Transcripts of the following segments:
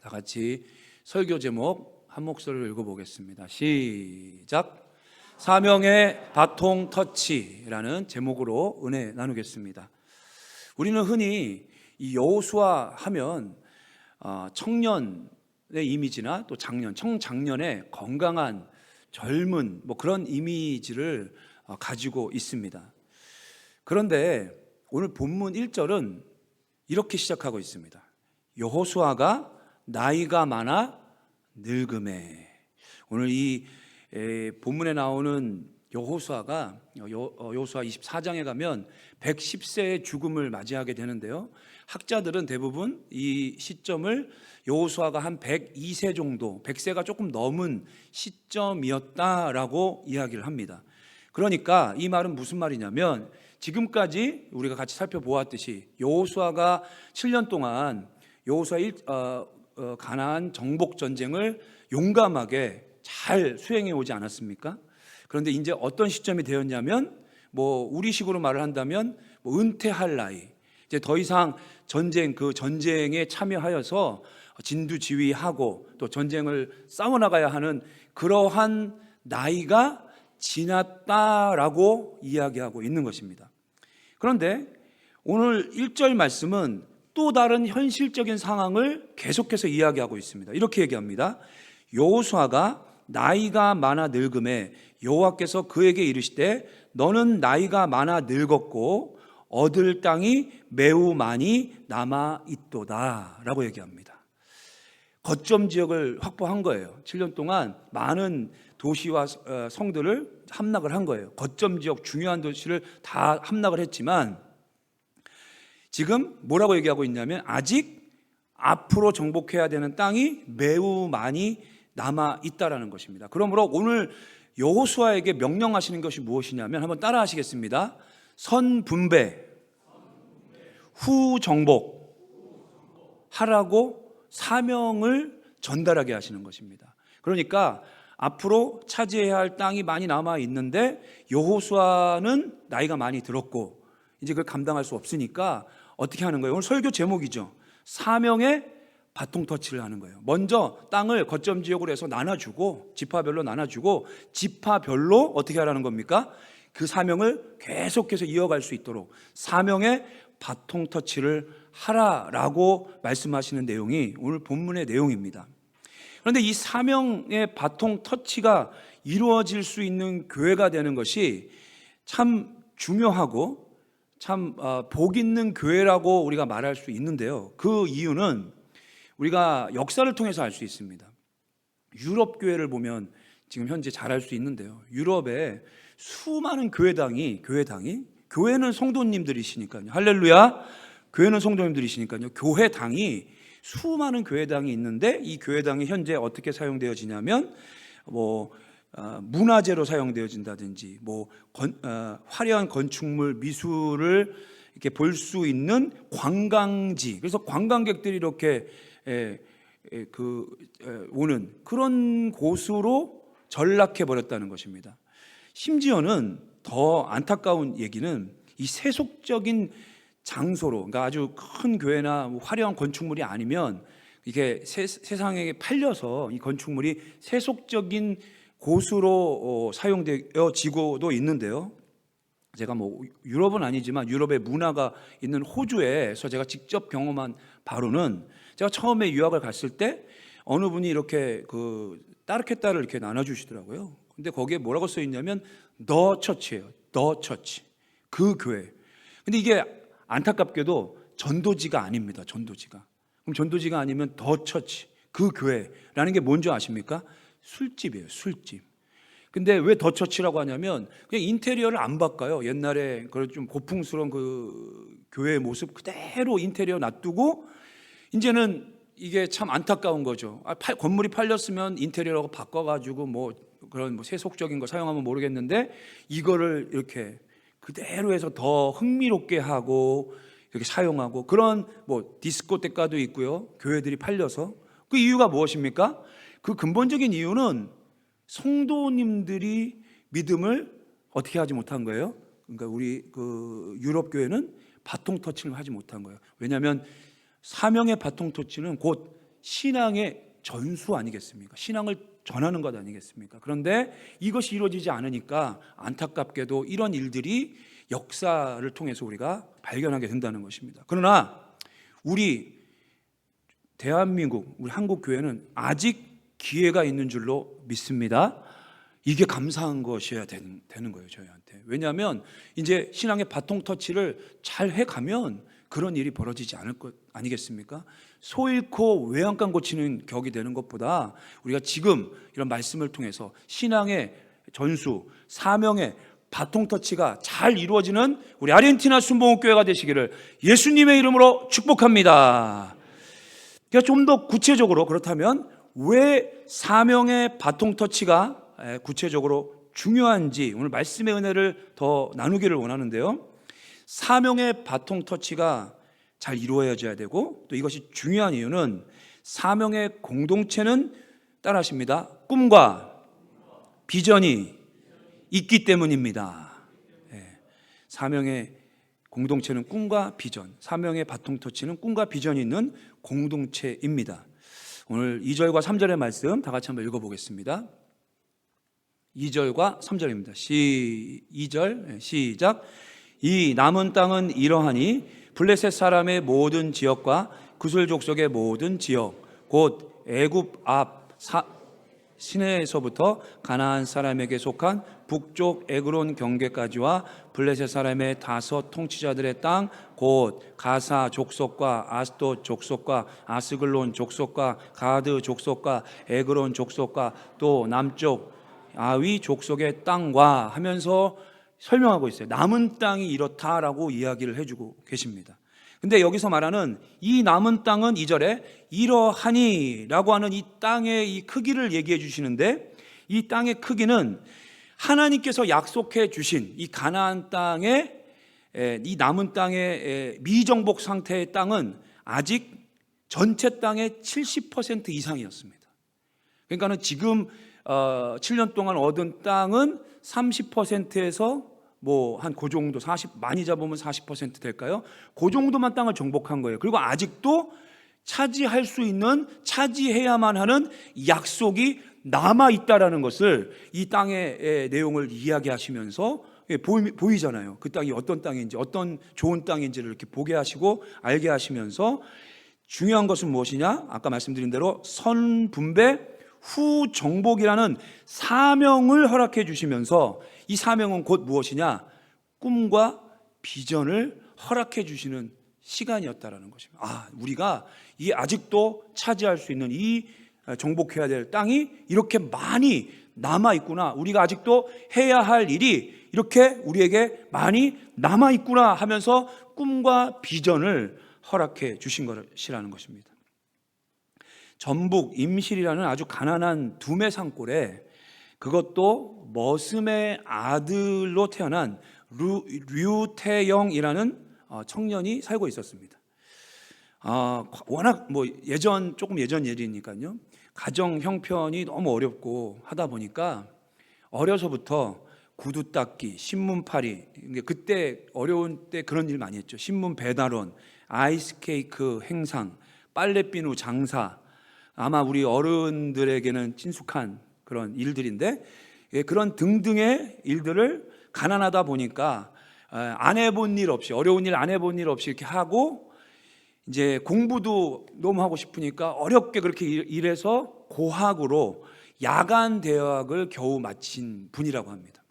다 같이 설교 제목 한 목소리로 읽어보겠습니다. 시작. 사명의 바통 터치라는 제목으로 은혜 나누겠습니다. 우리는 흔히 이 여호수아 하면 청년의 이미지나 또 청장년의 건강한 젊은 그런 이미지를 가지고 있습니다. 그런데 오늘 본문 1절은 이렇게 시작하고 있습니다. 여호수아가 나이가 많아 늙음에. 오늘 이 본문에 나오는 여호수아가 여호수아 24장에 가면 110세의 죽음을 맞이하게 되는데요, 학자들은 대부분 이 시점을 여호수아가 한 102세 정도, 100세가 조금 넘은 시점이었다라고 이야기를 합니다. 그러니까 이 말은 무슨 말이냐면, 지금까지 우리가 같이 살펴보았듯이 여호수아가 7년 동안 여호수아 가나안 정복 전쟁을 용감하게 잘 수행해 오지 않았습니까? 그런데 이제 어떤 시점이 되었냐면, 우리식으로 말을 한다면 은퇴할 나이, 이제 더 이상 전쟁에 참여하여서 진두지휘하고 또 전쟁을 싸워나가야 하는 그러한 나이가 지났다라고 이야기하고 있는 것입니다. 그런데 오늘 1절 말씀은 또 다른 현실적인 상황을 계속해서 이야기하고 있습니다. 이렇게 얘기합니다. 여호수아가 나이가 많아 늙음에 여호와께서 그에게 이르시되 너는 나이가 많아 늙었고 얻을 땅이 매우 많이 남아 있도다 라고 얘기합니다. 거점 지역을 확보한 거예요. 7년 동안 많은 도시와 성들을 함락을 한 거예요. 거점 지역 중요한 도시를 다 함락을 했지만 지금 뭐라고 얘기하고 있냐면, 아직 앞으로 정복해야 되는 땅이 매우 많이 남아 있다라는 것입니다. 그러므로 오늘 여호수아에게 명령하시는 것이 무엇이냐면, 한번 따라 하시겠습니다. 선분배, 후정복 하라고 사명을 전달하게 하시는 것입니다. 그러니까 앞으로 차지해야 할 땅이 많이 남아 있는데 여호수아는 나이가 많이 들었고 이제 그걸 감당할 수 없으니까 어떻게 하는 거예요? 오늘 설교 제목이죠. 사명의 바통 터치를 하는 거예요. 먼저 땅을 거점 지역으로 해서 나눠주고, 지파별로 나눠주고, 지파별로 어떻게 하라는 겁니까? 그 사명을 계속해서 이어갈 수 있도록 사명의 바통 터치를 하라라고 말씀하시는 내용이 오늘 본문의 내용입니다. 그런데 이 사명의 바통 터치가 이루어질 수 있는 교회가 되는 것이 참 중요하고 참 복 있는 교회라고 우리가 말할 수 있는데요, 그 이유는 우리가 역사를 통해서 알 수 있습니다. 유럽 교회를 보면 지금 현재 잘 알 수 있는데요, 유럽에 수많은 교회는 성도님들이시니까요, 할렐루야, 교회는 성도님들이시니까요, 교회당이 수많은 교회당이 있는데 이 교회당이 현재 어떻게 사용되어지냐면 문화재로 사용되어진다든지 화려한 건축물, 미술을 이렇게 볼 수 있는 관광지, 그래서 관광객들이 이렇게 오는 그런 곳으로 전락해 버렸다는 것입니다. 심지어는 더 안타까운 얘기는 이 세속적인 장소로, 그러니까 아주 큰 교회나 화려한 건축물이 아니면 이게 세상에 팔려서 이 건축물이 세속적인 곳으로 사용되어지고도 있는데요, 제가 유럽은 아니지만 유럽의 문화가 있는 호주에서 제가 직접 경험한 바로는, 제가 처음에 유학을 갔을 때 어느 분이 이렇게 따르케타를 이렇게 나눠주시더라고요. 근데 거기에 뭐라고 써 있냐면 더 처치예요. 더 처치, 그 교회. 근데 이게 안타깝게도 전도지가 아닙니다. 전도지가. 그럼 전도지가 아니면 더 처치, 그 교회라는 게 뭔지 아십니까? 술집이에요. 술집. 근데 왜 더 처치라고 하냐면 그냥 인테리어를 안 바꿔요. 옛날에 그런 좀 고풍스러운 그 교회의 모습 그대로 인테리어 놔두고, 이제는 이게 참 안타까운 거죠. 건물이 팔렸으면 인테리어라고 바꿔가지고 그런 세속적인 거 사용하면 모르겠는데 이거를 이렇게 그대로 해서 더 흥미롭게 하고 이렇게 사용하고, 그런 디스코테카도 있고요, 교회들이 팔려서. 그 이유가 무엇입니까? 그 근본적인 이유는 성도님들이 믿음을 어떻게 하지 못한 거예요? 그러니까 우리 유럽 교회는 바통 터치를 하지 못한 거예요. 왜냐하면 사명의 바통 터치는 곧 신앙의 전수 아니겠습니까? 신앙을 전하는 것 아니겠습니까? 그런데 이것이 이루어지지 않으니까 안타깝게도 이런 일들이 역사를 통해서 우리가 발견하게 된다는 것입니다. 그러나 우리 대한민국, 우리 한국 교회는 아직 기회가 있는 줄로 믿습니다. 이게 감사한 것이어야 되는 거예요, 저희한테. 왜냐하면 이제 신앙의 바통 터치를 잘 해가면 그런 일이 벌어지지 않을 것 아니겠습니까? 소 잃고 외양간 고치는 격이 되는 것보다 우리가 지금 이런 말씀을 통해서 신앙의 전수, 사명의 바통 터치가 잘 이루어지는 우리 아르헨티나 순복음교회가 되시기를 예수님의 이름으로 축복합니다. 그러니까 좀 더 구체적으로, 그렇다면 왜 사명의 바통 터치가 구체적으로 중요한지 오늘 말씀의 은혜를 더 나누기를 원하는데요. 사명의 바통 터치가 잘 이루어져야 되고, 또 이것이 중요한 이유는 사명의 공동체는 따라하십니다. 꿈과 비전이 있기 때문입니다. 사명의 공동체는 꿈과 비전, 사명의 바통 터치는 꿈과 비전이 있는 공동체입니다. 오늘 2절과 3절의 말씀 다 같이 한번 읽어보겠습니다. 2절과 3절입니다. 2절 시작. 이 남은 땅은 이러하니 블레셋 사람의 모든 지역과 구슬 족속의 모든 지역 곧 애굽 앞 시내에서부터 가나안 사람에게 속한 북쪽 에그론 경계까지와 블레셋 사람의 5 통치자들의 땅 곧 가사 족속과 아스돗 족속과 아스글론 족속과 가드 족속과 에그론 족속과 또 남쪽 아위 족속의 땅과 하면서 설명하고 있어요. 남은 땅이 이렇다라고 이야기를 해주고 계십니다. 근데 여기서 말하는 이 남은 땅은 2절에 이러하니라고 하는 이 땅의 이 크기를 얘기해 주시는데, 이 땅의 크기는 하나님께서 약속해 주신 이 가나안 땅의 이 남은 땅의 미정복 상태의 땅은 아직 전체 땅의 70% 이상이었습니다. 그러니까는 지금 7년 동안 얻은 땅은 30%에서 뭐 한 그 정도 40 많이 잡으면 40% 될까요? 그 정도만 땅을 정복한 거예요. 그리고 아직도 차지할 수 있는, 차지해야만 하는 약속이 남아 있다라는 것을 이 땅의 내용을 이야기하시면서 보이잖아요. 그 땅이 어떤 땅인지, 어떤 좋은 땅인지를 이렇게 보게 하시고 알게 하시면서, 중요한 것은 무엇이냐? 아까 말씀드린 대로 선분배 후 정복이라는 사명을 허락해 주시면서, 이 사명은 곧 무엇이냐? 꿈과 비전을 허락해 주시는 시간이었다라는 것입니다. 우리가 이 아직도 차지할 수 있는 이 정복해야 될 땅이 이렇게 많이 남아 있구나, 우리가 아직도 해야 할 일이 이렇게 우리에게 많이 남아 있구나 하면서 꿈과 비전을 허락해 주신 것이라는 것입니다. 전북 임실이라는 아주 가난한 두메 산골에, 그것도 머슴의 아들로 태어난 류태영이라는 청년이 살고 있었습니다. 워낙 조금 예전 일이니까요. 가정 형편이 너무 어렵고 하다 보니까 어려서부터 구두 닦기, 신문 팔이, 그때 어려운 때 그런 일 많이 했죠. 신문 배달원, 아이스 케이크 행상, 빨래 비누 장사, 아마 우리 어른들에게는 친숙한 그런 일들인데, 그런 등등의 일들을 가난하다 보니까 안 해본 일 없이, 어려운 일 안 해본 일 없이 이렇게 하고, 이제 공부도 너무 하고 싶으니까 어렵게 그렇게 일해서 고학으로 야간 대학을 겨우 마친 분이라고 합니다.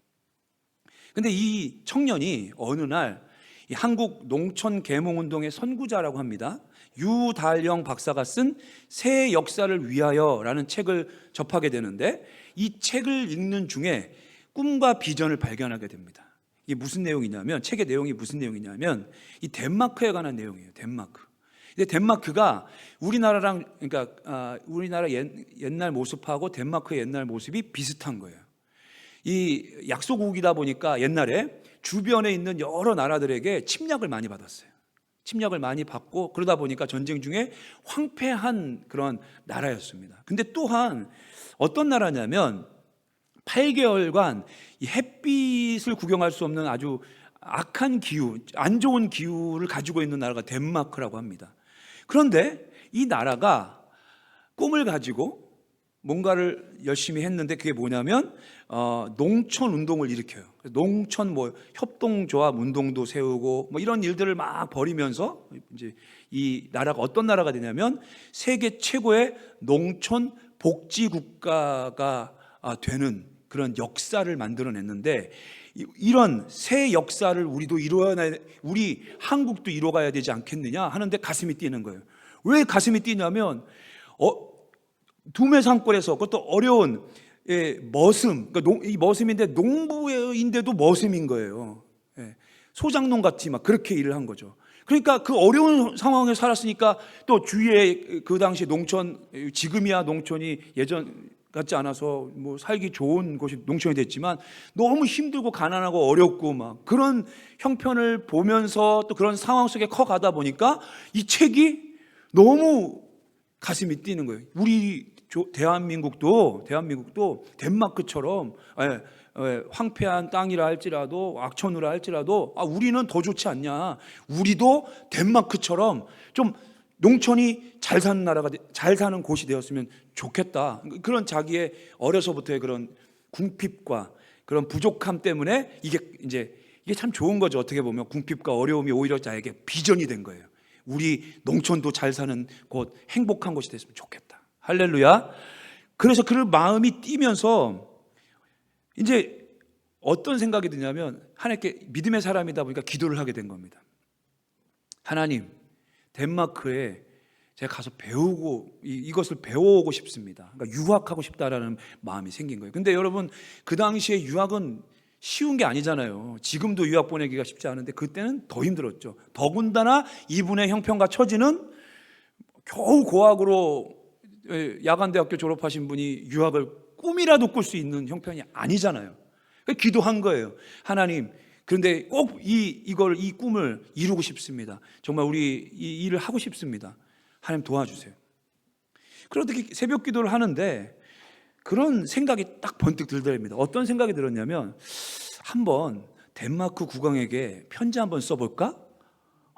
근데 이 청년이 어느 날 이 한국 농촌 계몽운동의 선구자라고 합니다. 유달영 박사가 쓴 새 역사를 위하여라는 책을 접하게 되는데, 이 책을 읽는 중에 꿈과 비전을 발견하게 됩니다. 이게 무슨 내용이냐면, 책의 내용이 무슨 내용이냐면 이 덴마크에 관한 내용이에요. 덴마크. 근데 덴마크가 우리나라랑, 그러니까 우리나라 옛날 모습하고 덴마크의 옛날 모습이 비슷한 거예요. 이 약소국이다 보니까 옛날에 주변에 있는 여러 나라들에게 침략을 많이 받았어요. 침략을 많이 받고, 그러다 보니까 전쟁 중에 황폐한 그런 나라였습니다. 근데 또한 어떤 나라냐면 8개월간 이 햇빛을 구경할 수 없는 아주 악한 기후, 안 좋은 기후를 가지고 있는 나라가 덴마크라고 합니다. 그런데 이 나라가 꿈을 가지고 뭔가를 열심히 했는데 그게 뭐냐면 농촌 운동을 일으켜요. 농촌 뭐 협동조합 운동도 세우고 뭐 이런 일들을 막 벌이면서 이제 이 나라가 어떤 나라가 되냐면 세계 최고의 농촌 복지 국가가 되는 그런 역사를 만들어냈는데, 이런 새 역사를 우리 한국도 이뤄가야 되지 않겠느냐 하는데 가슴이 뛰는 거예요. 왜 가슴이 뛰냐면 두메산골에서 그것도 어려운 머슴, 그러니까 이 머슴인데 농부인데도 머슴인 거예요. 소장농 같이 막 그렇게 일을 한 거죠. 그러니까 그 어려운 상황에 살았으니까 또 주위에 그 당시 농촌, 지금이야 농촌이 예전 같지 않아서 뭐 살기 좋은 곳이 농촌이 됐지만 너무 힘들고 가난하고 어렵고 막 그런 형편을 보면서 또 그런 상황 속에 커가다 보니까 이 책이 너무 가슴이 뛰는 거예요. 우리 대한민국도 덴마크처럼 황폐한 땅이라 할지라도 악천후라 할지라도 우리는 더 좋지 않냐, 우리도 덴마크처럼 좀 농촌이 잘 사는 나라가, 잘 사는 곳이 되었으면 좋겠다. 그런 자기의 어려서부터의 그런 궁핍과 그런 부족함 때문에 이게 참 좋은 거죠. 어떻게 보면 궁핍과 어려움이 오히려 자에게 비전이 된 거예요. 우리 농촌도 잘 사는 곳, 행복한 곳이 됐으면 좋겠다. 할렐루야. 그래서 그 마음이 뛰면서 이제 어떤 생각이 드냐면 하나님께 믿음의 사람이다 보니까 기도를 하게 된 겁니다. 하나님, 덴마크에 제가 가서 배우고 이것을 배워오고 싶습니다. 그러니까 유학하고 싶다라는 마음이 생긴 거예요. 근데 여러분, 그 당시에 유학은 쉬운 게 아니잖아요. 지금도 유학 보내기가 쉽지 않은데 그때는 더 힘들었죠. 더군다나 이분의 형편과 처지는 겨우 고학으로 야간대학교 졸업하신 분이 유학을 꿈이라도 꿀 수 있는 형편이 아니잖아요. 그래서 기도한 거예요. 하나님, 그런데 꼭 이 꿈을 이루고 싶습니다. 정말 우리 이 일을 하고 싶습니다. 하나님 도와주세요. 그렇게 새벽 기도를 하는데 그런 생각이 딱 번뜩 들더랍니다. 어떤 생각이 들었냐면, 한번 덴마크 국왕에게 편지 한번 써볼까?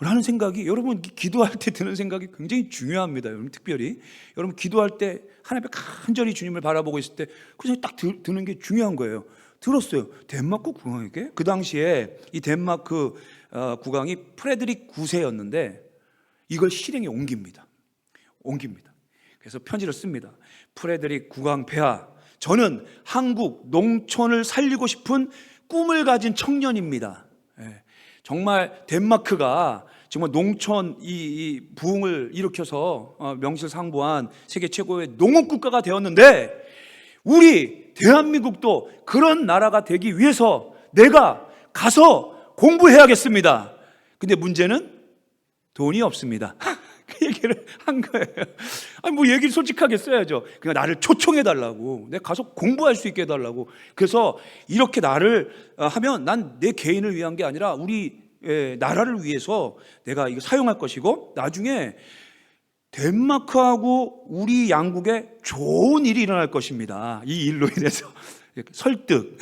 라는 생각이, 여러분 기도할 때 드는 생각이 굉장히 중요합니다. 여러분 특별히 여러분 기도할 때 하나님 앞에 간절히 주님을 바라보고 있을 때 그 생각이 딱 드는 게 중요한 거예요. 들었어요. 덴마크 국왕에게? 그 당시에 이 덴마크 국왕이 프레드릭 9세였는데 이걸 실행에 옮깁니다. 그래서 편지를 씁니다. 프레드릭 국왕 폐하, 저는 한국 농촌을 살리고 싶은 꿈을 가진 청년입니다. 정말 덴마크가 정말 농촌 이 부흥을 일으켜서 명실상부한 세계 최고의 농업 국가가 되었는데, 우리 대한민국도 그런 나라가 되기 위해서 내가 가서 공부해야겠습니다. 근데 문제는 돈이 없습니다. 그 얘기를 한 거예요. 뭐 얘기를 솔직하게 써야죠. 그냥 나를 초청해 달라고, 내가 가서 공부할 수 있게 해달라고. 그래서 이렇게 나를 하면 난 내 개인을 위한 게 아니라 우리 나라를 위해서 내가 이거 사용할 것이고, 나중에 덴마크하고 우리 양국에 좋은 일이 일어날 것입니다. 이 일로 인해서 설득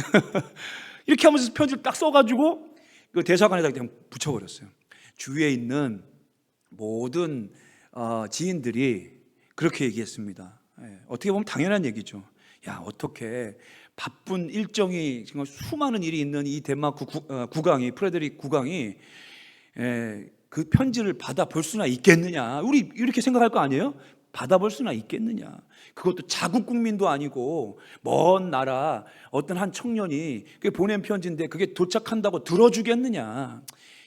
이렇게 하면서 편지를 딱 써가지고 그 대사관에다 그냥 붙여버렸어요. 주위에 있는 모든 지인들이 그렇게 얘기했습니다. 어떻게 보면 당연한 얘기죠. 야, 어떻게 바쁜 일정이, 정말 수많은 일이 있는 이 덴마크 국왕이, 프레드릭 국왕이 그 편지를 받아볼 수나 있겠느냐. 우리 이렇게 생각할 거 아니에요? 받아볼 수나 있겠느냐. 그것도 자국 국민도 아니고 먼 나라 어떤 한 청년이 그게 보낸 편지인데 그게 도착한다고 들어주겠느냐.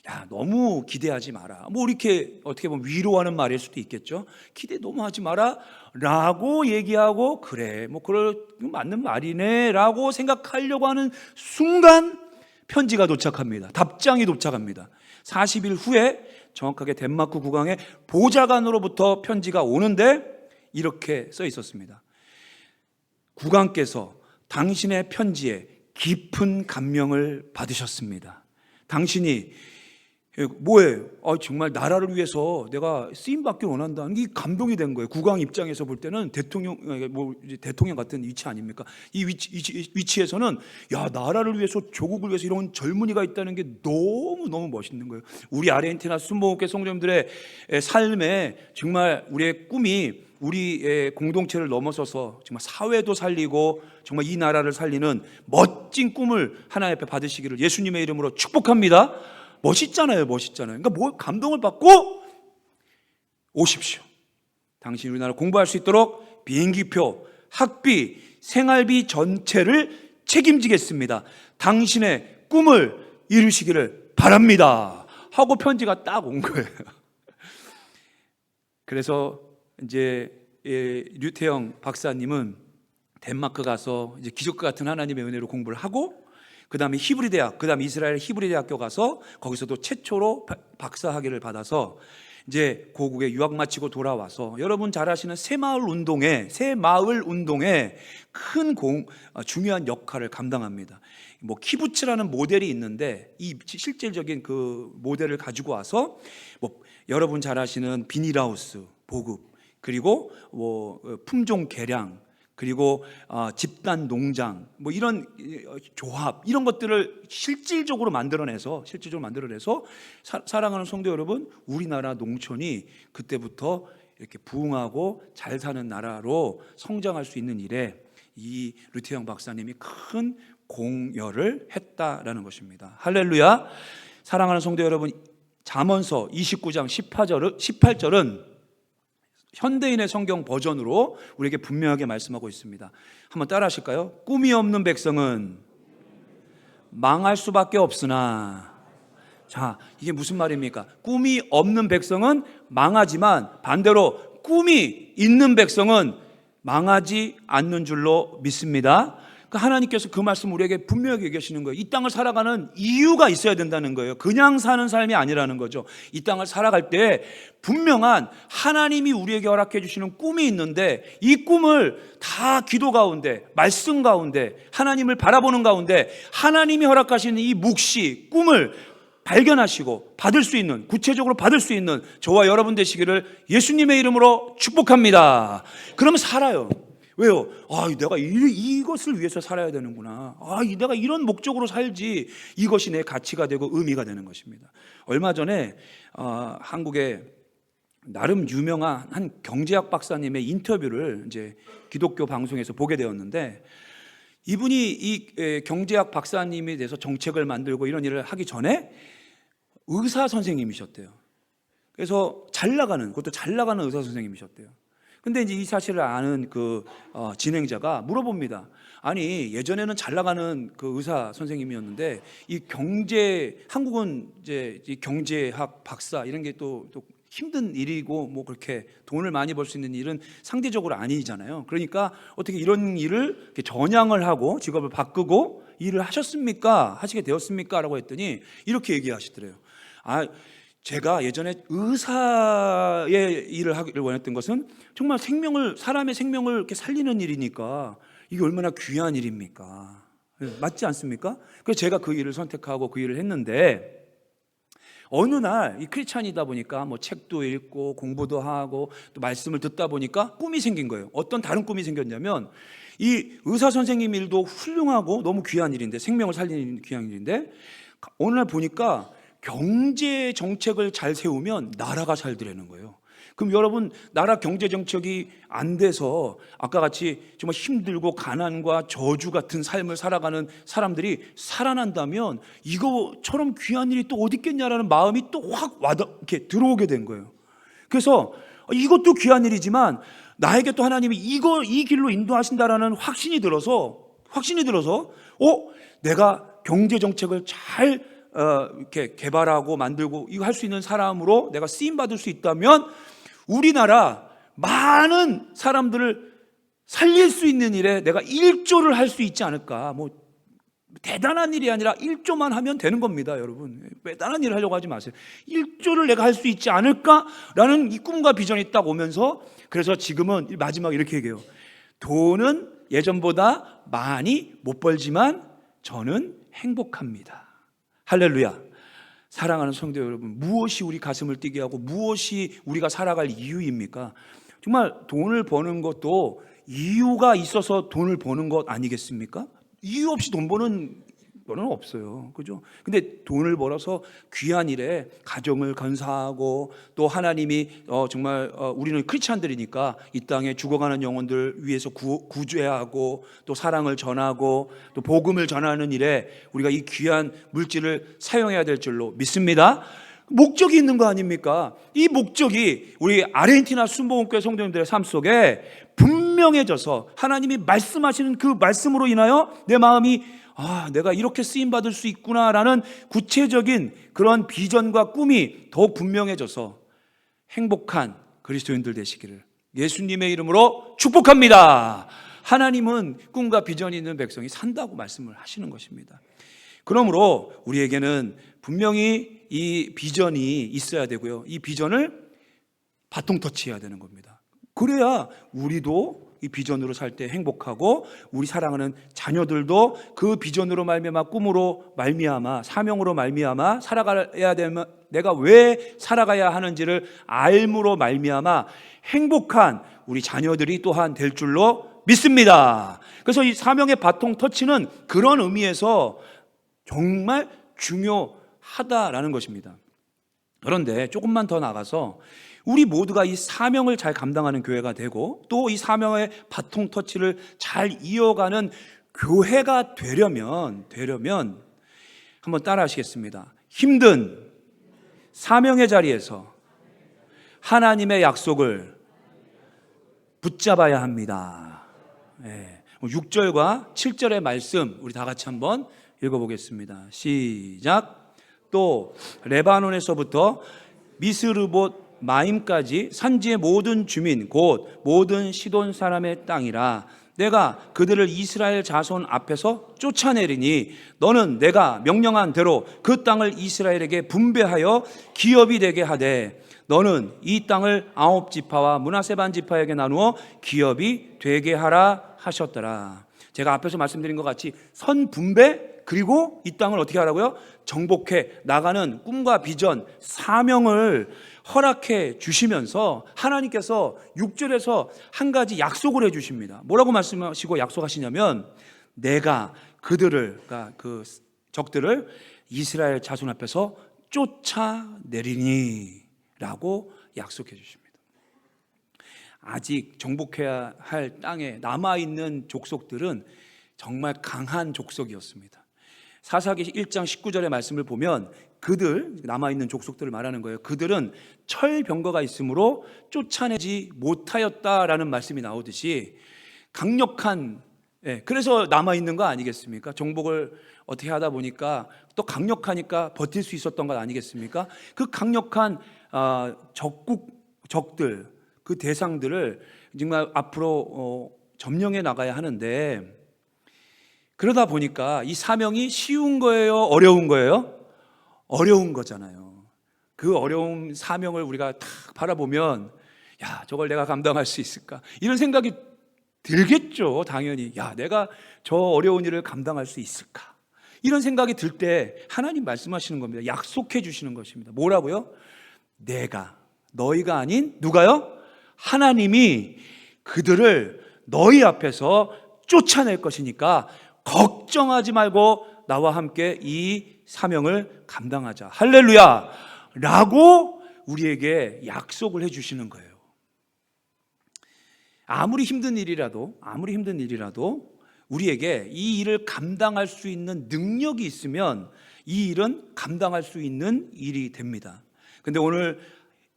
야, 너무 기대하지 마라. 뭐 이렇게 어떻게 보면 위로하는 말일 수도 있겠죠. 기대 너무 하지 마라 라고 얘기하고, 그래 뭐 그럴 맞는 말이네 라고 생각하려고 하는 순간 편지가 도착합니다. 답장이 도착합니다. 40일 후에 정확하게 덴마크 국왕의 보좌관으로부터 편지가 오는데 이렇게 써 있었습니다. 국왕께서 당신의 편지에 깊은 감명을 받으셨습니다. 당신이 뭐예요? 정말 나라를 위해서 내가 쓰임받기 원한다는 게 감동이 된 거예요. 국왕 입장에서 볼 때는 대통령 같은 위치 아닙니까? 이 위치에서는 야, 나라를 위해서, 조국을 위해서 이런 젊은이가 있다는 게 너무 멋있는 거예요. 우리 아르헨티나 순복음교회 성도님들의 삶에 정말 우리의 꿈이 우리의 공동체를 넘어서서 정말 사회도 살리고 정말 이 나라를 살리는 멋진 꿈을 하나님 앞에 받으시기를 예수님의 이름으로 축복합니다. 멋있잖아요, 멋있잖아요. 그러니까 뭐 감동을 받고 오십시오. 당신이 우리나라 공부할 수 있도록 비행기표, 학비, 생활비 전체를 책임지겠습니다. 당신의 꿈을 이루시기를 바랍니다. 하고 편지가 딱 온 거예요. 그래서 이제 류태영 박사님은 덴마크 가서 이제 기적과 같은 하나님의 은혜로 공부를 하고, 그 다음에 히브리 대학, 그 다음에 이스라엘 히브리 대학교 가서 거기서도 최초로 박사 학위를 받아서 이제 고국에 유학 마치고 돌아와서 여러분 잘 아시는 새마을 운동에 큰 중요한 역할을 감당합니다. 뭐 키부츠라는 모델이 있는데 이 실질적인 그 모델을 가지고 와서 뭐 여러분 잘 아시는 비닐하우스 보급, 그리고 뭐 품종 개량, 그리고 집단 농장, 뭐 이런 조합, 이런 것들을 실질적으로 만들어내서 사랑하는 성도 여러분, 우리나라 농촌이 그때부터 이렇게 부흥하고 잘 사는 나라로 성장할 수 있는 일에 이 류태영 박사님이 큰 공여를 했다라는 것입니다. 할렐루야. 사랑하는 성도 여러분, 잠언서 29장 18절은 현대인의 성경 버전으로 우리에게 분명하게 말씀하고 있습니다. 한번 따라 하실까요? 꿈이 없는 백성은 망할 수밖에 없으나. 자, 이게 무슨 말입니까? 꿈이 없는 백성은 망하지만 반대로 꿈이 있는 백성은 망하지 않는 줄로 믿습니다. 하나님께서 그 말씀 우리에게 분명하게 얘기하시는 거예요. 이 땅을 살아가는 이유가 있어야 된다는 거예요. 그냥 사는 삶이 아니라는 거죠. 이 땅을 살아갈 때 분명한 하나님이 우리에게 허락해 주시는 꿈이 있는데, 이 꿈을 다 기도 가운데, 말씀 가운데, 하나님을 바라보는 가운데 하나님이 허락하시는 이 묵시, 꿈을 발견하시고 받을 수 있는, 구체적으로 받을 수 있는 저와 여러분 되시기를 예수님의 이름으로 축복합니다. 그러면 살아요. 왜요? 내가 이것을 위해서 살아야 되는구나. 내가 이런 목적으로 살지. 이것이 내 가치가 되고 의미가 되는 것입니다. 얼마 전에 한국의 나름 유명한 한 경제학 박사님의 인터뷰를 이제 기독교 방송에서 보게 되었는데, 이분이 이 경제학 박사님에 대해서 정책을 만들고 이런 일을 하기 전에 의사 선생님이셨대요. 그래서 그것도 잘 나가는 의사 선생님이셨대요. 근데 이제 이 사실을 아는 그 진행자가 물어봅니다. 아니, 예전에는 잘 나가는 그 의사 선생님이었는데 한국은 이제 이 경제학 박사 이런 게 또 힘든 일이고 뭐 그렇게 돈을 많이 벌 수 있는 일은 상대적으로 아니잖아요. 그러니까 어떻게 이런 일을 이렇게 전향을 하고 직업을 바꾸고 일을 하시게 되었습니까? 라고 했더니 이렇게 얘기하시더래요. 제가 예전에 의사의 일을 하기를 원했던 것은 정말 사람의 생명을 이렇게 살리는 일이니까 이게 얼마나 귀한 일입니까? 맞지 않습니까? 그래서 제가 그 일을 선택하고 그 일을 했는데, 어느 날 이 크리스찬이다 보니까 뭐 책도 읽고 공부도 하고 또 말씀을 듣다 보니까 꿈이 생긴 거예요. 어떤 다른 꿈이 생겼냐면, 이 의사 선생님 일도 훌륭하고 너무 귀한 일인데, 생명을 살리는 귀한 일인데, 어느 날 보니까 경제 정책을 잘 세우면 나라가 잘 되는 거예요. 그럼 여러분, 나라 경제 정책이 안 돼서 아까 같이 정말 힘들고 가난과 저주 같은 삶을 살아가는 사람들이 살아난다면 이거처럼 귀한 일이 또 어디 있겠냐라는 마음이 또 확 이렇게 들어오게 된 거예요. 그래서 이것도 귀한 일이지만 나에게 또 하나님이 이 길로 인도하신다라는 확신이 들어서 내가 경제 정책을 잘 이렇게 개발하고 만들고 이거 할 수 있는 사람으로 내가 쓰임 받을 수 있다면 우리나라 많은 사람들을 살릴 수 있는 일에 내가 일조를 할 수 있지 않을까. 뭐 대단한 일이 아니라 일조만 하면 되는 겁니다, 여러분. 대단한 일을 하려고 하지 마세요. 일조를 내가 할 수 있지 않을까라는 이 꿈과 비전이 딱 오면서, 그래서 지금은 마지막에 이렇게 얘기해요. 돈은 예전보다 많이 못 벌지만 저는 행복합니다. 할렐루야. 사랑하는 성도 여러분, 무엇이 우리 가슴을 뛰게 하고 무엇이 우리가 살아갈 이유입니까? 정말 돈을 버는 것도 이유가 있어서 돈을 버는 것 아니겠습니까? 이유 없이 돈 버는 거는 없어요. 그죠? 근데 돈을 벌어서 귀한 일에 가정을 건사하고 또 하나님이 정말 우리는 크리스찬들이니까 이 땅에 죽어가는 영혼들 위해서 구제하고 또 사랑을 전하고 또 복음을 전하는 일에 우리가 이 귀한 물질을 사용해야 될 줄로 믿습니다. 목적이 있는 거 아닙니까? 이 목적이 우리 아르헨티나 순복음교회 성도님들의 삶 속에 분명해져서 하나님이 말씀하시는 그 말씀으로 인하여 내 마음이 내가 이렇게 쓰임받을 수 있구나라는 구체적인 그런 비전과 꿈이 더욱 분명해져서 행복한 그리스도인들 되시기를 예수님의 이름으로 축복합니다. 하나님은 꿈과 비전이 있는 백성이 산다고 말씀을 하시는 것입니다. 그러므로 우리에게는 분명히 이 비전이 있어야 되고요. 이 비전을 바통 터치해야 되는 겁니다. 그래야 우리도 이 비전으로 살 때 행복하고 우리 사랑하는 자녀들도 그 비전으로 말미암아 꿈으로 말미암아 사명으로 말미암아 살아가야 되면 내가 왜 살아가야 하는지를 알므로 말미암아 행복한 우리 자녀들이 또한 될 줄로 믿습니다. 그래서 이 사명의 바통 터치는 그런 의미에서 정말 중요하다라는 것입니다. 그런데 조금만 더 나가서 우리 모두가 이 사명을 잘 감당하는 교회가 되고 또 이 사명의 바통 터치를 잘 이어가는 교회가 되려면 한번 따라 하시겠습니다. 힘든 사명의 자리에서 하나님의 약속을 붙잡아야 합니다. 6절과 7절의 말씀 우리 다 같이 한번 읽어보겠습니다. 시작. 또 레바논에서부터 미스르봇 마임까지 산지의 모든 주민 곧 모든 시돈 사람의 땅이라 내가 그들을 이스라엘 자손 앞에서 쫓아내리니 너는 내가 명령한 대로 그 땅을 이스라엘에게 분배하여 기업이 되게 하되 너는 이 땅을 9지파와 므낫세 반 지파에게 나누어 기업이 되게 하라 하셨더라. 제가 앞에서 말씀드린 것 같이 선분배 그리고 이 땅을 어떻게 하라고요? 정복해 나가는 꿈과 비전, 사명을 허락해 주시면서 하나님께서 6절에서 한 가지 약속을 해 주십니다. 뭐라고 말씀하시고 약속하시냐면 내가 그들을, 그러니까 그 적들을 이스라엘 자손 앞에서 쫓아내리니 라고 약속해 주십니다. 아직 정복해야 할 땅에 남아있는 족속들은 정말 강한 족속이었습니다. 사사기 1장 19절의 말씀을 보면 그들, 남아있는 족속들을 말하는 거예요. 그들은 철병거가 있으므로 쫓아내지 못하였다라는 말씀이 나오듯이 강력한, 그래서 남아있는 거 아니겠습니까? 정복을 어떻게 하다 보니까 또 강력하니까 버틸 수 있었던 것 아니겠습니까? 그 강력한 적들, 그 대상들을 정말 앞으로 점령해 나가야 하는데 그러다 보니까 이 사명이 쉬운 거예요? 어려운 거예요? 어려운 거잖아요. 그 어려운 사명을 우리가 딱 바라보면 야, 저걸 내가 감당할 수 있을까? 이런 생각이 들겠죠. 당연히. 야, 내가 저 어려운 일을 감당할 수 있을까? 이런 생각이 들 때 하나님 말씀하시는 겁니다. 약속해 주시는 것입니다. 뭐라고요? 내가, 너희가 아닌 누가요? 하나님이 그들을 너희 앞에서 쫓아낼 것이니까 걱정하지 말고 나와 함께 이 사명을 감당하자. 할렐루야! 라고 우리에게 약속을 해주시는 거예요. 아무리 힘든 일이라도 우리에게 이 일을 감당할 수 있는 능력이 있으면 이 일은 감당할 수 있는 일이 됩니다. 근데 오늘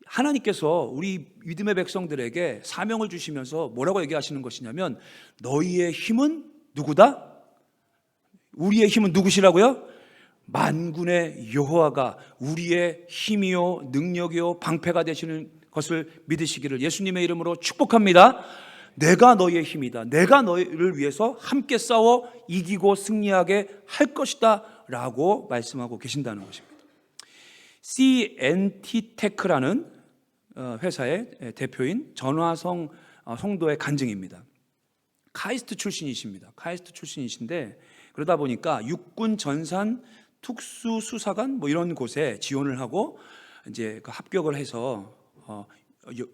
하나님께서 우리 믿음의 백성들에게 사명을 주시면서 뭐라고 얘기하시는 것이냐면 너희의 힘은 누구다? 우리의 힘은 누구시라고요? 만군의 여호와가 우리의 힘이요 능력이요 방패가 되시는 것을 믿으시기를 예수님의 이름으로 축복합니다. 내가 너희의 힘이다. 내가 너희를 위해서 함께 싸워 이기고 승리하게 할 것이다 라고 말씀하고 계신다는 것입니다. CNT테크라는 회사의 대표인 전화성 성도의 간증입니다. 카이스트 출신이십니다. 카이스트 출신이신데 그러다 보니까 육군 전산 특수수사관 뭐 이런 곳에 지원을 하고 이제 그 합격을 해서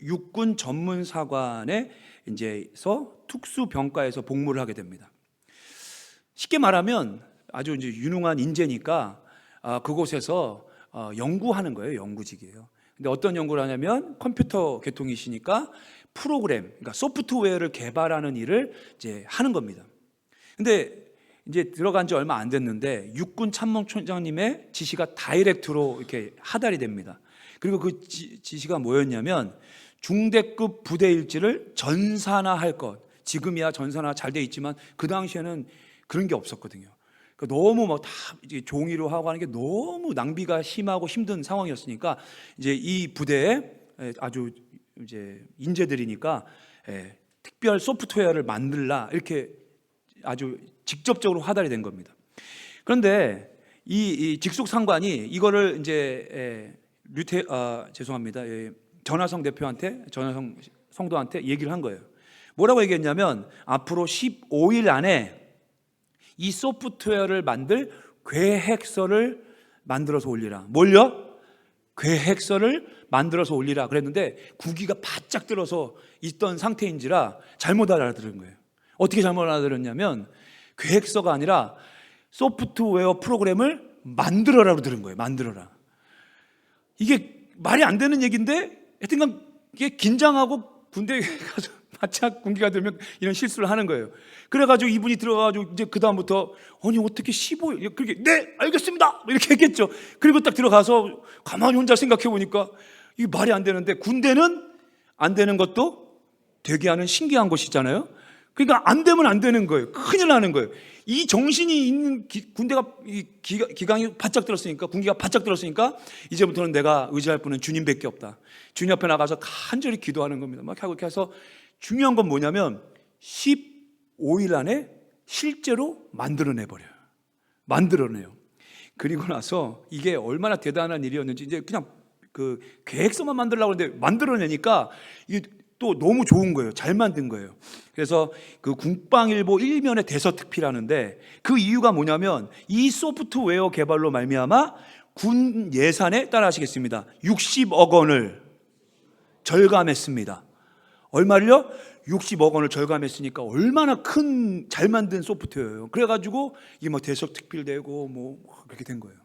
육군 전문사관에 이제서 특수병과에서 복무를 하게 됩니다. 쉽게 말하면 아주 이제 유능한 인재니까 그곳에서 연구하는 거예요. 연구직이에요. 근데 어떤 연구를 하냐면 컴퓨터 계통이시니까 프로그램, 그러니까 소프트웨어를 개발하는 일을 이제 하는 겁니다. 근데 이제 들어간 지 얼마 안 됐는데 육군 참모총장님의 지시가 다이렉트로 이렇게 하달이 됩니다. 그리고 그 지시가 뭐였냐면 중대급 부대 일지를 전산화할 것. 지금이야 전산화 잘 돼 있지만 그 당시에는 그런 게 없었거든요. 그러니까 너무 뭐 다 종이로 하고 하는 게 너무 낭비가 심하고 힘든 상황이었으니까 이제 이 부대에 아주 이제 인재들이니까 특별 소프트웨어를 만들라 이렇게 아주 직접적으로 하달이 된 겁니다. 그런데 이 직속 상관이 이거를 이제 전하성 대표한테, 전하성 성도한테 얘기를 한 거예요. 뭐라고 얘기했냐면 앞으로 15일 안에 이 소프트웨어를 만들 계획서를 만들어서 올리라. 뭘요? 계획서를 만들어서 올리라 그랬는데 구기가 바짝 들어서 있던 상태인지라 잘못 알아들은 거예요. 어떻게 잘못 알아들었냐면 계획서가 아니라 소프트웨어 프로그램을 만들어라고 들은 거예요. 만들어라. 이게 말이 안 되는 얘기인데 하여튼간 이게 긴장하고 군대에 가서 바짝 군기가 들면 이런 실수를 하는 거예요. 그래가지고 이분이 들어가가지고 이제 그 다음부터 아니 어떻게 15일 그렇게 네 알겠습니다 이렇게 했겠죠. 그리고 딱 들어가서 가만히 혼자 생각해 보니까 이게 말이 안 되는데 군대는 안 되는 것도 되게 하는 신기한 곳이잖아요. 그러니까 안 되면 안 되는 거예요. 큰일 나는 거예요. 이 정신이 있는 군대가 기강이 바짝 들었으니까 군기가 바짝 들었으니까 이제부터는 내가 의지할 분은 주님밖에 없다. 주님 앞에 나가서 간절히 기도하는 겁니다. 막 하고 이렇게 해서 중요한 건 뭐냐면 15일 안에 실제로 만들어내버려요. 만들어내요. 그리고 나서 이게 얼마나 대단한 일이었는지 이제 그냥 그 계획서만 만들려고 하는데 만들어내니까 이게 또 너무 좋은 거예요. 잘 만든 거예요. 그래서 그 국방일보 1면에 대서특필하는데 그 이유가 뭐냐면 이 소프트웨어 개발로 말미암아 군 예산에 따라 하시겠습니다. 60억 원을 절감했습니다. 얼마를요? 60억 원을 절감했으니까 얼마나 큰 잘 만든 소프트웨어예요. 그래가지고 이게 뭐 대서특필되고 뭐 그렇게 된 거예요.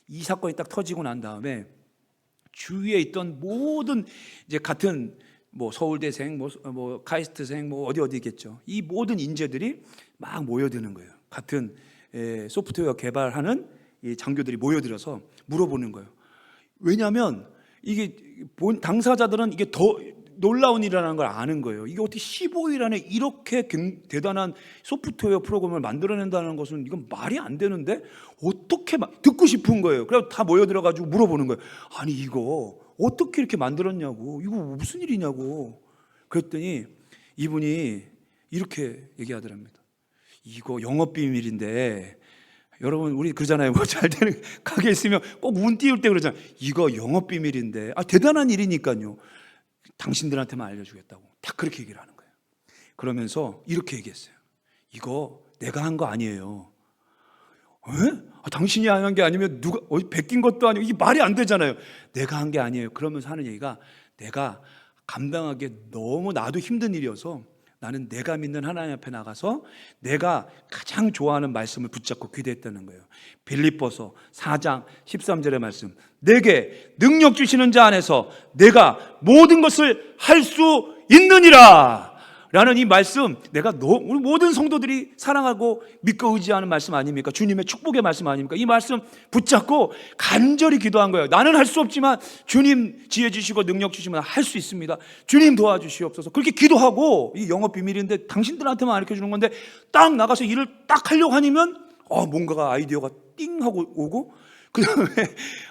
이 사건이 딱 터지고 난 다음에 주위에 있던 모든 이제 같은 뭐 서울대생, 뭐 카이스트생, 뭐 어디 있겠죠. 이 모든 인재들이 막 모여드는 거예요. 같은 소프트웨어 개발하는 이 장교들이 모여들어서 물어보는 거예요. 왜냐하면 이게 당사자들은 이게 더 놀라운 일이라는 걸 아는 거예요. 이게 어떻게 15일 안에 이렇게 대단한 소프트웨어 프로그램을 만들어낸다는 것은 이건 말이 안 되는데 어떻게 듣고 싶은 거예요. 그래서 다 모여들어가지고 물어보는 거예요. 아니 이거 어떻게 이렇게 만들었냐고, 이거 무슨 일이냐고. 그랬더니 이분이 이렇게 얘기하더랍니다. 이거 영업비밀인데 여러분 우리 그러잖아요. 뭐 잘 되는 가게 있으면 꼭 운 띄울 때 그러잖아요. 이거 영업비밀인데 대단한 일이니까요. 당신들한테만 알려주겠다고 딱 그렇게 얘기를 하는 거예요. 그러면서 이렇게 얘기했어요. 이거 내가 한 거 아니에요. 당신이 한 게 아니면 누가 베낀 것도 아니고 이게 말이 안 되잖아요. 내가 한 게 아니에요. 그러면서 하는 얘기가 내가 감당하기 너무 나도 힘든 일이어서 나는 내가 믿는 하나님 앞에 나가서 내가 가장 좋아하는 말씀을 붙잡고 기도했다는 거예요. 빌립보서 4장 13절의 말씀. 내게 능력 주시는 자 안에서 내가 모든 것을 할 수 있느니라 라는 이 말씀, 내가 우리 모든 성도들이 사랑하고 믿고 의지하는 말씀 아닙니까? 주님의 축복의 말씀 아닙니까? 이 말씀 붙잡고 간절히 기도한 거예요. 나는 할 수 없지만 주님 지혜 주시고 능력 주시면 할 수 있습니다. 주님 도와주시옵소서. 그렇게 기도하고, 이 영업 비밀인데 당신들한테만 가르쳐 주는 건데 딱 나가서 일을 딱 하려고 하면 뭔가가 아이디어가 띵 하고 오고, 그 다음에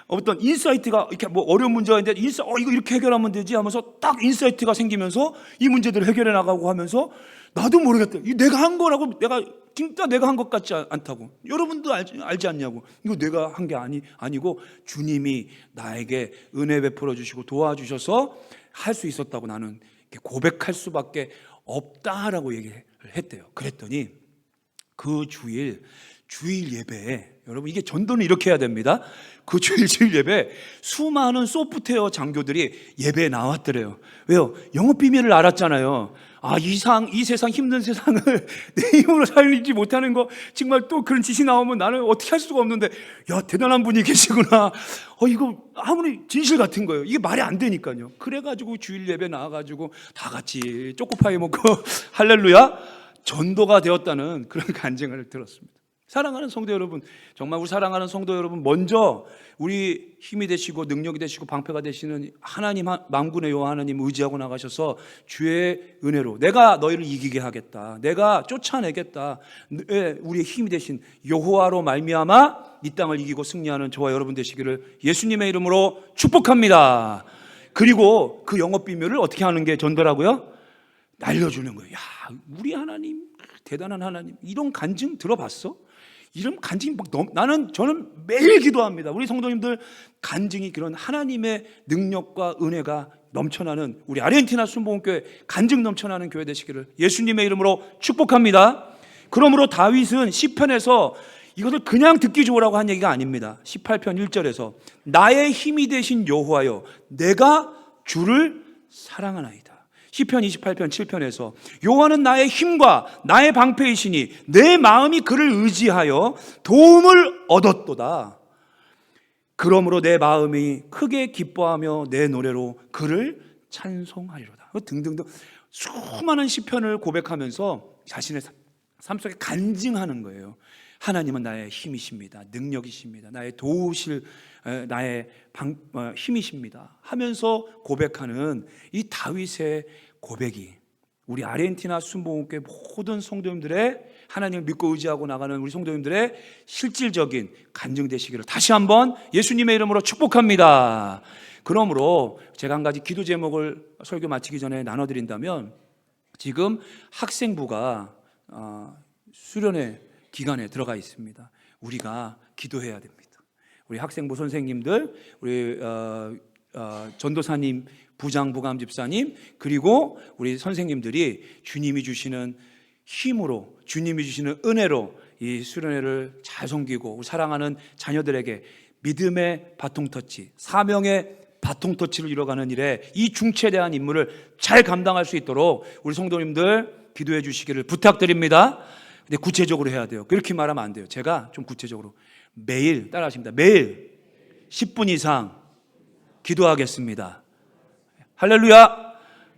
어떤 인사이트가 이렇게 뭐 어려운 문제가 있는데 이거 이렇게 해결하면 되지 하면서 딱 인사이트가 생기면서 이 문제들을 해결해 나가고 하면서 나도 모르겠다. 이거 내가 한 거라고, 내가 진짜 내가 한 것 같지 않다고. 여러분도 알지 않냐고. 이거 내가 한 게 아니고 주님이 나에게 은혜 베풀어 주시고 도와주셔서 할 수 있었다고 나는 고백할 수밖에 없다라고 얘기를 했대요. 그랬더니 그 주일 예배에, 여러분 이게 전도는 이렇게 해야 됩니다. 그 주일 예배에 수많은 소프트웨어 장교들이 예배에 나왔더래요. 왜요? 영업 비밀을 알았잖아요. 이 세상 힘든 세상을 내 힘으로 살리지 못하는 거, 정말 또 그런 짓이 나오면 나는 어떻게 할 수가 없는데, 야, 대단한 분이 계시구나. 이거 아무리 진실 같은 거예요. 이게 말이 안 되니까요. 그래가지고 주일 예배 나와가지고 다 같이 초코파이 먹고 할렐루야 전도가 되었다는 그런 간증을 들었습니다. 사랑하는 성도 여러분, 정말 우리 사랑하는 성도 여러분, 먼저 우리 힘이 되시고 능력이 되시고 방패가 되시는 하나님, 만군의 여호와 하나님 의지하고 나가셔서 주의 은혜로 내가 너희를 이기게 하겠다, 내가 쫓아내겠다, 우리의 힘이 되신 여호와로 말미암아 이 땅을 이기고 승리하는 저와 여러분 되시기를 예수님의 이름으로 축복합니다. 그리고 그 영업 비밀을 어떻게 하는 게 전도라고요? 날려주는 거예요. 야, 우리 하나님 대단한 하나님, 이런 간증 들어봤어? 이런 간증이 저는 매일 기도합니다. 우리 성도님들 간증이 그런 하나님의 능력과 은혜가 넘쳐나는 우리 아르헨티나 순복음교회 간증 넘쳐나는 교회 되시기를 예수님의 이름으로 축복합니다. 그러므로 다윗은 시편에서 이것을 그냥 듣기 좋으라고 한 얘기가 아닙니다. 18편 1절에서 나의 힘이 되신 여호와여 내가 주를 사랑하나이다. 시편 28편 7편에서 여호와는 나의 힘과 나의 방패이시니 내 마음이 그를 의지하여 도움을 얻었도다. 그러므로 내 마음이 크게 기뻐하며 내 노래로 그를 찬송하리로다. 등등등 수많은 시편을 고백하면서 자신의 삶 속에 간증하는 거예요. 하나님은 나의 힘이십니다. 능력이십니다. 나의 도우실 나의 힘이십니다 하면서 고백하는 이 다윗의 고백이 우리 아르헨티나 순복음교회 모든 성도님들의 하나님을 믿고 의지하고 나가는 우리 성도님들의 실질적인 간증 되시기를 다시 한번 예수님의 이름으로 축복합니다. 그러므로 제가 한 가지 기도 제목을 설교 마치기 전에 나눠드린다면, 지금 학생부가 수련회 기간에 들어가 있습니다. 우리가 기도해야 됩니다. 우리 학생부 선생님들, 우리 전도사님, 부장, 부감 집사님, 그리고 우리 선생님들이 주님이 주시는 힘으로, 주님이 주시는 은혜로 이 수련회를 잘 섬기고 우리 사랑하는 자녀들에게 믿음의 바통터치, 사명의 바통터치를 이뤄가는 일에 이 중체대한 임무를 잘 감당할 수 있도록 우리 성도님들 기도해 주시기를 부탁드립니다. 근데 구체적으로 해야 돼요. 그렇게 말하면 안 돼요. 제가 좀 구체적으로 매일 따라하십니다. 매일 10분 이상 기도하겠습니다. 할렐루야.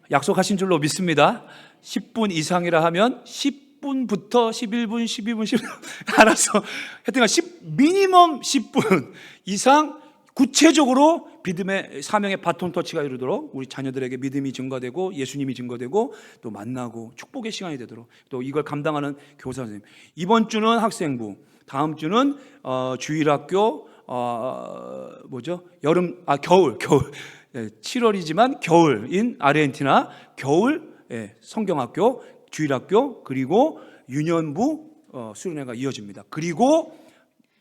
약속하신 줄로 믿습니다. 10분 이상이라 하면 10분부터 11분, 12분, 10분 알아서 하여튼 미니멈 10분 이상 구체적으로 믿음의 사명의 바톤 터치가 이루도록 우리 자녀들에게 믿음이 증거되고 예수님이 증거되고 또 만나고 축복의 시간이 되도록 또 이걸 감당하는 교사 선생님. 이번 주는 학생부, 다음 주는 주일학교, 겨울 7월이지만 겨울인 아르헨티나 겨울 성경학교, 주일학교, 그리고 유년부 수련회가 이어집니다. 그리고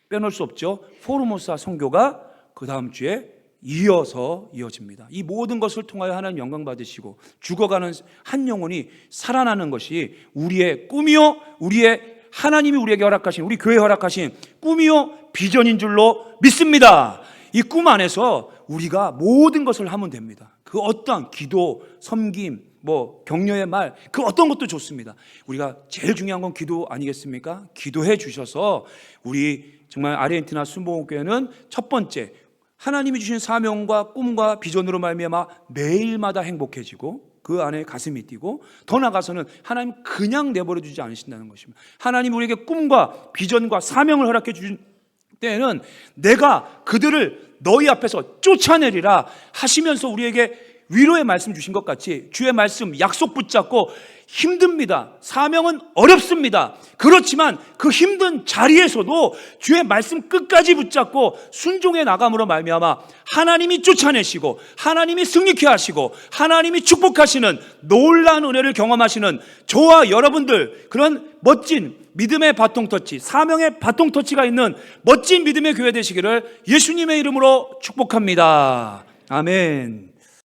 빼놓을 수 없죠. 포르모사 선교가 그 다음 주에 이어집니다. 이 모든 것을 통하여 하나님 영광 받으시고 죽어가는 한 영혼이 살아나는 것이 우리의 꿈이요, 우리의 하나님이 우리에게 허락하신, 우리 교회에 허락하신 꿈이요 비전인 줄로 믿습니다. 이 꿈 안에서 우리가 모든 것을 하면 됩니다. 그 어떠한 기도, 섬김, 격려의 말, 그 어떤 것도 좋습니다. 우리가 제일 중요한 건 기도 아니겠습니까? 기도해 주셔서 우리 정말 아르헨티나 순복음교회는 첫 번째 하나님이 주신 사명과 꿈과 비전으로 말미암아 매일마다 행복해지고 그 안에 가슴이 뛰고, 더 나아가서는 하나님 그냥 내버려 두지 않으신다는 것입니다. 하나님 우리에게 꿈과 비전과 사명을 허락해 주신 때에는 내가 그들을 너희 앞에서 쫓아내리라 하시면서 우리에게 위로의 말씀 주신 것 같이 주의 말씀 약속 붙잡고, 힘듭니다. 사명은 어렵습니다. 그렇지만 그 힘든 자리에서도 주의 말씀 끝까지 붙잡고 순종해 나감으로 말미암아 하나님이 쫓아내시고 하나님이 승리케 하시고 하나님이 축복하시는 놀라운 은혜를 경험하시는 저와 여러분들, 그런 멋진 믿음의 바통터치, 사명의 바통터치가 있는 멋진 믿음의 교회 되시기를 예수님의 이름으로 축복합니다. 아멘.